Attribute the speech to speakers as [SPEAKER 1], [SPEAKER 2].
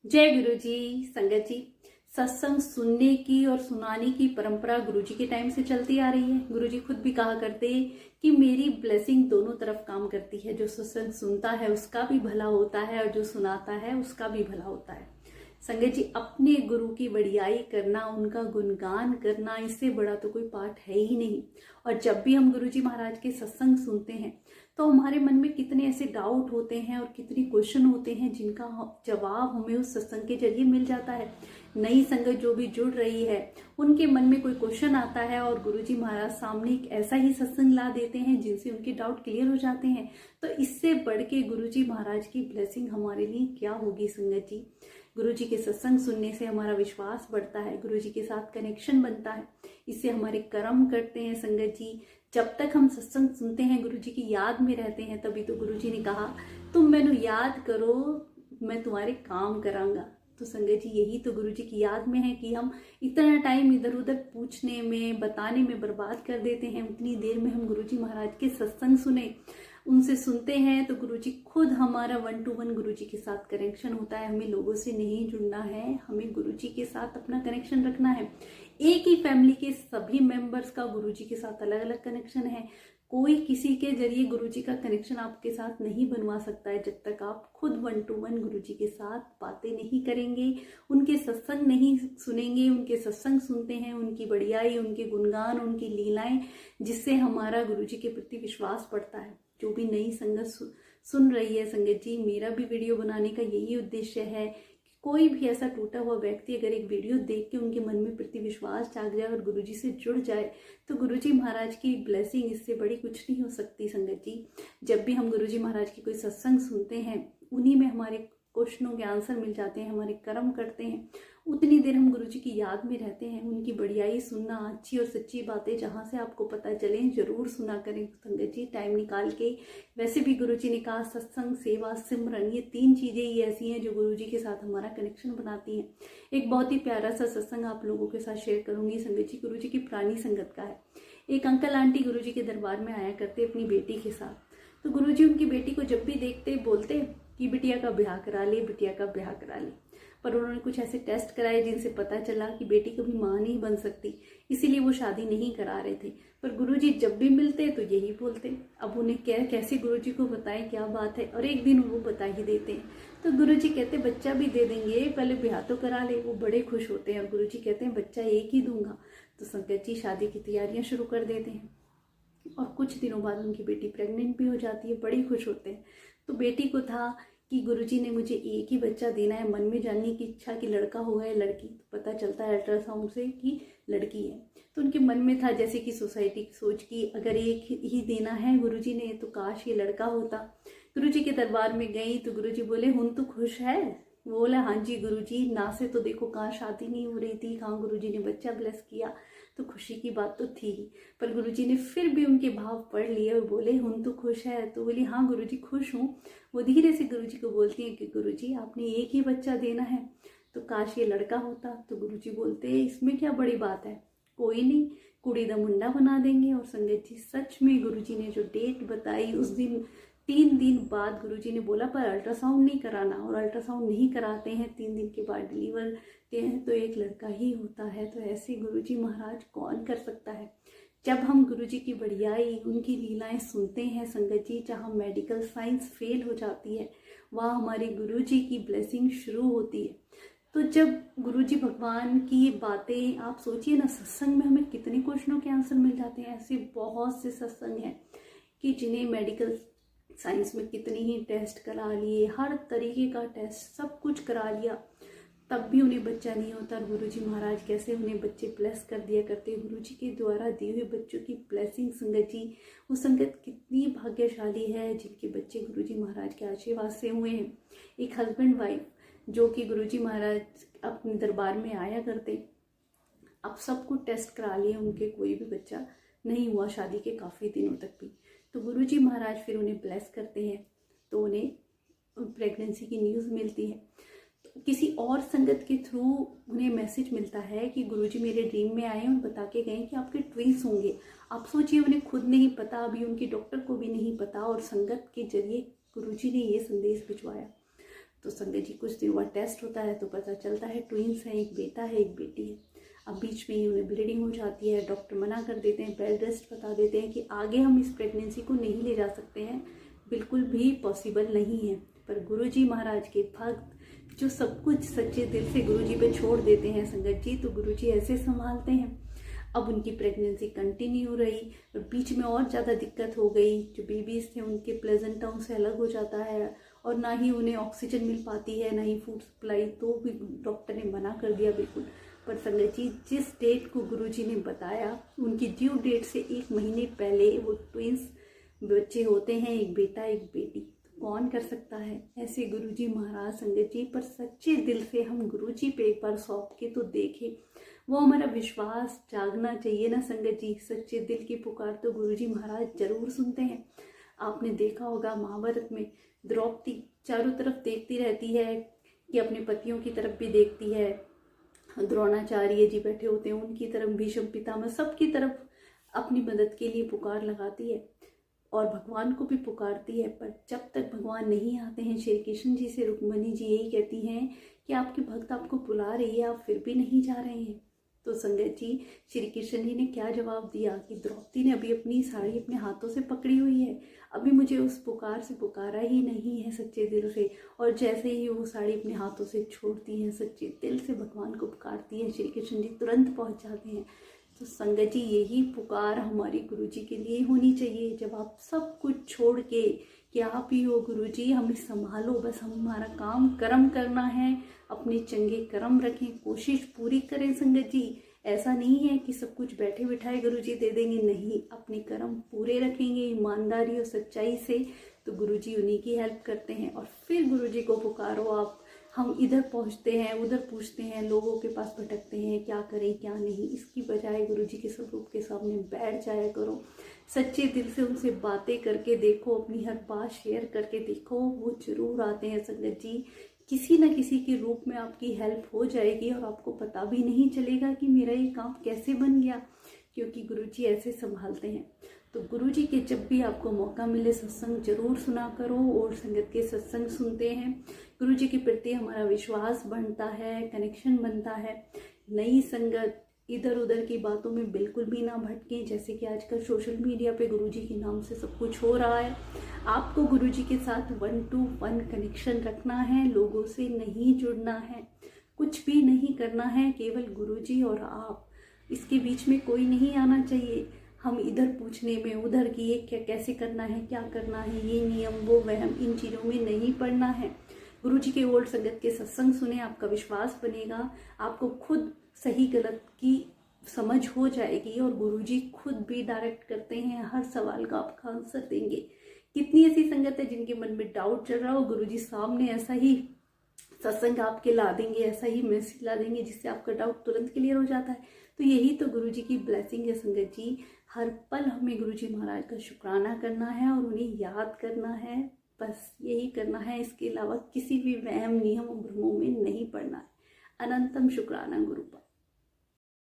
[SPEAKER 1] जय गुरु जी। संगत जी, सत्संग सुनने की और सुनाने की परंपरा गुरु जी के टाइम से चलती आ रही है। गुरु जी खुद भी कहा करते कि मेरी ब्लेसिंग दोनों तरफ काम करती है। जो सत्संग सुनता है उसका भी भला होता है और जो सुनाता है उसका भी भला होता है। संगत जी, अपने गुरु की बड़ियाई करना, उनका गुणगान करना, इससे बड़ा तो कोई पाठ है ही नहीं। और जब भी हम गुरु जी महाराज के सत्संग सुनते हैं तो हमारे मन में कितने ऐसे डाउट होते हैं और कितने क्वेश्चन होते हैं जिनका जवाब हमें उस सत्संग के जरिए मिल जाता है। नई संगत जो भी जुड़ रही है उनके मन में कोई क्वेश्चन आता है और गुरुजी महाराज सामने एक ऐसा ही सत्संग ला देते हैं जिनसे उनके डाउट क्लियर हो जाते हैं। तो इससे बढ़ के गुरुजी महाराज की ब्लेसिंग हमारे लिए क्या होगी संगत जी। गुरुजी के सत्संग सुनने से हमारा विश्वास बढ़ता है, गुरुजी के साथ कनेक्शन बनता है, इससे हमारे कर्म करते हैं संगत जी। जब तक हम सत्संग सुनते हैं, गुरुजी की याद में रहते हैं, तभी तो गुरुजी ने कहा तुम मैंने याद करो, मैं तुम्हारे काम करांगा। तो संगत जी, यही तो गुरुजी की याद में है कि हम इतना टाइम इधर उधर पूछने में बताने में बर्बाद कर देते हैं। उतनी देर में हम गुरुजी महाराज के सत्संग सुने, उनसे सुनते हैं तो गुरुजी खुद हमारा 1 to 1 गुरुजी के साथ कनेक्शन होता है। हमें लोगों से नहीं जुड़ना है, हमें गुरुजी के साथ अपना कनेक्शन रखना है। एक ही फैमिली के सभी मेंबर्स का गुरुजी के साथ अलग अलग कनेक्शन है। कोई किसी के जरिए गुरुजी का कनेक्शन आपके साथ नहीं बनवा सकता है जब तक आप खुद 1 to 1 गुरुजी के साथ बातें नहीं करेंगे, उनके सत्संग नहीं सुनेंगे। उनके सत्संग सुनते हैं, उनकी बढ़ियाई, उनके गुणगान, उनकी लीलाएं, जिससे हमारा गुरुजी के प्रति विश्वास बढ़ता है। जो भी नई संगत सुन रही है संगत जी, मेरा भी वीडियो बनाने का यही उद्देश्य है कि कोई भी ऐसा टूटा हुआ व्यक्ति अगर एक वीडियो देख के उनके मन में प्रति विश्वास जाग जाए और गुरुजी से जुड़ जाए तो गुरुजी महाराज की ब्लेसिंग इससे बड़ी कुछ नहीं हो सकती संगत जी। जब भी हम गुरुजी महाराज की कोई सत्संग सुनते हैं, उन्हीं में हमारे क्वेश्चनों के आंसर मिल जाते हैं, हमारे कर्म करते हैं। उतनी देर हम गुरुजी की याद में रहते हैं। उनकी बढ़ियाई सुनना, अच्छी और सच्ची बातें जहाँ से आपको पता चले जरूर सुना करें संगत जी, टाइम निकाल के। वैसे भी गुरुजी ने कहा सत्संग, सेवा, सिमरन, ये 3 चीजें ही ऐसी हैं जो गुरुजी के साथ हमारा कनेक्शन बनाती हैं। एक बहुत ही प्यारा सा सत्संग आप लोगों के साथ शेयर करूंगी संगत जी, गुरुजी की पुरानी संगत का है। एक अंकल आंटी गुरुजी के दरबार में आया करते अपनी बेटी के साथ। तो गुरुजी उनकी बेटी को जब भी देखते बोलते कि बिटिया का ब्याह करा ले, बिटिया का ब्याह करा ले। पर उन्होंने कुछ ऐसे टेस्ट कराए जिनसे पता चला कि बेटी कभी मां नहीं बन सकती, इसीलिए वो शादी नहीं करा रहे थे। पर गुरुजी जब भी मिलते तो यही बोलते। अब उन्हें कैसे गुरुजी को बताएं क्या बात है, और एक दिन वो बता ही देते हैं। तो गुरुजी कहते बच्चा भी दे देंगे, पहले ब्याह तो करा ले। वो बड़े खुश होते हैं और गुरुजी कहते हैं बच्चा एक ही दूंगा। तो संगत जी शादी की तैयारियां शुरू कर देते हैं और कुछ दिनों बाद उनकी बेटी प्रेग्नेंट भी हो जाती है। बड़ी खुश होते हैं। तो बेटी को था कि गुरुजी ने मुझे एक ही बच्चा देना है, मन में जानने की इच्छा कि लड़का होगा या लड़की। तो पता चलता है अल्ट्रासाउंड से कि लड़की है। तो उनके मन में था जैसे कि सोसाइटी की सोच की अगर एक ही देना है गुरुजी ने तो काश ये लड़का होता। गुरुजी के दरबार में गई तो गुरुजी बोले हुन तो खुश है। वो बोला हाँ जी गुरुजी, ना से तो देखो कहाँ शादी नहीं हो रही थी, कहाँ गुरुजी ने बच्चा ब्लेस किया, तो खुशी की बात तो थी ही। पर गुरुजी ने फिर भी उनके भाव पढ़ लिए और बोले हुन तो खुश है। तो बोली हाँ गुरुजी खुश हूँ। वो धीरे से गुरुजी को बोलती है कि गुरुजी आपने एक ही बच्चा देना है, तो काश ये लड़का होता। तो गुरुजी बोलते हैं इसमें क्या बड़ी बात है, कोई नहीं, कुड़ी दा मुंडा बना देंगे। और संगत जी सच में गुरुजी ने जो डेट बताई उस दिन 3 दिन बाद गुरुजी ने बोला पर अल्ट्रासाउंड नहीं कराना, और अल्ट्रासाउंड नहीं कराते हैं, 3 दिन के बाद डिलीवर होते हैं तो एक लड़का ही होता है। तो ऐसे गुरुजी महाराज कौन कर सकता है। जब हम गुरुजी की बढ़ियाई, उनकी लीलाएं सुनते हैं संगत जी, जहाँ मेडिकल साइंस फेल हो जाती है वहाँ हमारे गुरुजी की ब्लेसिंग शुरू होती है। तो जब गुरुजी भगवान की बातें आप सोचिए ना, सत्संग में हमें कितने क्वेश्चनों के आंसर मिल जाते हैं। ऐसे बहुत से सत्संग हैं कि जिन्हें मेडिकल साइंस में कितने ही टेस्ट करा लिए, हर तरीके का टेस्ट सब कुछ करा लिया, तब भी उन्हें बच्चा नहीं होता। और गुरुजी महाराज कैसे उन्हें बच्चे ब्लेस कर दिया करते। गुरुजी के द्वारा दिए हुए बच्चों की ब्लेसिंग संगत जी, वो संगत कितनी भाग्यशाली है जिनके बच्चे गुरुजी महाराज के आशीर्वाद से हुए हैं। एक हस्बैंड वाइफ जो कि गुरुजी महाराज अपने दरबार में आया करते, अब सब कुछ टेस्ट करा लिए, उनके कोई भी बच्चा नहीं हुआ शादी के काफ़ी दिनों तक भी। तो गुरुजी महाराज फिर उन्हें ब्लेस करते हैं तो उन्हें प्रेगनेंसी की न्यूज़ मिलती है। तो किसी और संगत के थ्रू उन्हें मैसेज मिलता है कि गुरुजी मेरे ड्रीम में आए और बता के गए कि आपके ट्विंस होंगे। आप सोचिए, उन्हें खुद नहीं पता, अभी उनके डॉक्टर को भी नहीं पता, और संगत के जरिए गुरुजी ने ये संदेश भिजवाया। तो संगत जी कुछ दिन बाद टेस्ट होता है तो पता चलता है ट्विंस हैं, एक बेटा है एक बेटी है। अब बीच में ही उन्हें ब्लीडिंग हो जाती है, डॉक्टर मना कर देते हैं, बेड रेस्ट बता देते हैं कि आगे हम इस प्रेगनेंसी को नहीं ले जा सकते हैं, बिल्कुल भी पॉसिबल नहीं है। पर गुरुजी महाराज के भक्त जो सब कुछ सच्चे दिल से गुरुजी पे छोड़ देते हैं संगत जी, तो गुरुजी ऐसे संभालते हैं। अब उनकी प्रेगनेंसी कंटिन्यू रही और बीच में और ज़्यादा दिक्कत हो गई। जो बेबीज़ थे उनके प्लेजेंटा से अलग हो जाता है और ना ही उन्हें ऑक्सीजन मिल पाती है, ना ही फूड सप्लाई, तो भी डॉक्टर ने मना कर दिया बिल्कुल। पर संगत जी जिस डेट को गुरुजी ने बताया उनकी ड्यू डेट से 1 महीने पहले वो ट्विंस बच्चे होते हैं, एक बेटा एक बेटी। तो कौन कर सकता है ऐसे गुरुजी महाराज संगत जी। पर सच्चे दिल से हम गुरुजी पे एक बार सौंप के तो देखें, वो हमारा विश्वास जागना चाहिए ना संगत जी। सच्चे दिल की पुकार तो गुरुजी महाराज जरूर सुनते हैं। आपने देखा होगा महाभारत में द्रौपदी चारों तरफ देखती रहती है कि अपने पतियों की तरफ भी देखती है, द्रोणाचार्य जी बैठे होते हैं उनकी तरफ, भीष्म पितामह सबकी तरफ अपनी मदद के लिए पुकार लगाती है और भगवान को भी पुकारती है। पर जब तक भगवान नहीं आते हैं, श्री कृष्ण जी से रुक्मणी जी यही कहती हैं कि आपके भक्त आपको बुला रही है, आप फिर भी नहीं जा रहे हैं। तो संगत जी श्री कृष्ण जी ने क्या जवाब दिया कि द्रौपदी ने अभी अपनी साड़ी अपने हाथों से पकड़ी हुई है, अभी मुझे उस पुकार से पुकारा ही नहीं है सच्चे दिल से। और जैसे ही वो साड़ी अपने हाथों से छोड़ती है, सच्चे दिल से भगवान को पुकारती है, श्री कृष्ण जी तुरंत पहुंच जाते हैं। तो संगत जी यही पुकार हमारी गुरुजी के लिए होनी चाहिए। जब आप सब कुछ छोड़ के कि आप ही हो गुरुजी, हमें संभालो, बस हमारा काम कर्म करना है, अपने चंगे कर्म रखें, कोशिश पूरी करें संगत जी। ऐसा नहीं है कि सब कुछ बैठे बिठाए गुरुजी दे देंगे, नहीं, अपने कर्म पूरे रखेंगे ईमानदारी और सच्चाई से तो गुरुजी उन्हीं की हेल्प करते हैं। और फिर गुरुजी को पुकारो आप। हम इधर पहुंचते हैं उधर पूछते हैं, लोगों के पास भटकते हैं, क्या करें क्या नहीं, इसकी बजाय गुरुजी के स्वरूप के सामने बैठ जाया करो, सच्चे दिल से उनसे बातें करके देखो, अपनी हर बात शेयर करके देखो, वो जरूर आते हैं संगत जी। किसी न किसी के रूप में आपकी हेल्प हो जाएगी और आपको पता भी नहीं चलेगा कि मेरा ये काम कैसे बन गया, क्योंकि गुरुजी ऐसे संभालते हैं। तो गुरुजी के जब भी आपको मौका मिले सत्संग जरूर सुना करो और संगत के सत्संग सुनते हैं, गुरुजी के प्रति हमारा विश्वास बढ़ता है, कनेक्शन बनता है। नई संगत इधर उधर की बातों में बिल्कुल भी ना भटकें, जैसे कि आजकल सोशल मीडिया पे गुरुजी के नाम से सब कुछ हो रहा है। आपको गुरुजी के साथ 1-to-1 कनेक्शन रखना है, लोगों से नहीं जुड़ना है, कुछ भी नहीं करना है, केवल गुरुजी और आप, इसके बीच में कोई नहीं आना चाहिए। हम इधर पूछने में उधर की ये क्या कैसे करना है, क्या करना है, ये नियम वो वहम, इन चीज़ों में नहीं पड़ना है। गुरुजी के ओल्ड संगत के सत्संग सुने, आपका विश्वास बनेगा, आपको खुद सही गलत की समझ हो जाएगी और गुरुजी खुद भी डायरेक्ट करते हैं, हर सवाल का आपका आंसर देंगे। कितनी ऐसी संगत है जिनके मन में डाउट चल रहा हो, गुरुजी सामने ऐसा ही सत्संग आपके ला देंगे, ऐसा ही मैसेज ला देंगे जिससे आपका डाउट तुरंत क्लियर हो जाता है। तो यही तो गुरुजी की ब्लेसिंग है संगत जी। हर पल हमें गुरुजी महाराज का शुक्राना करना है और उन्हें याद करना है, बस यही करना है। इसके अलावा किसी भी वहम नियम और भ्रमों में नहीं पड़ना है। अनंतम शुक्राना गुरुपा।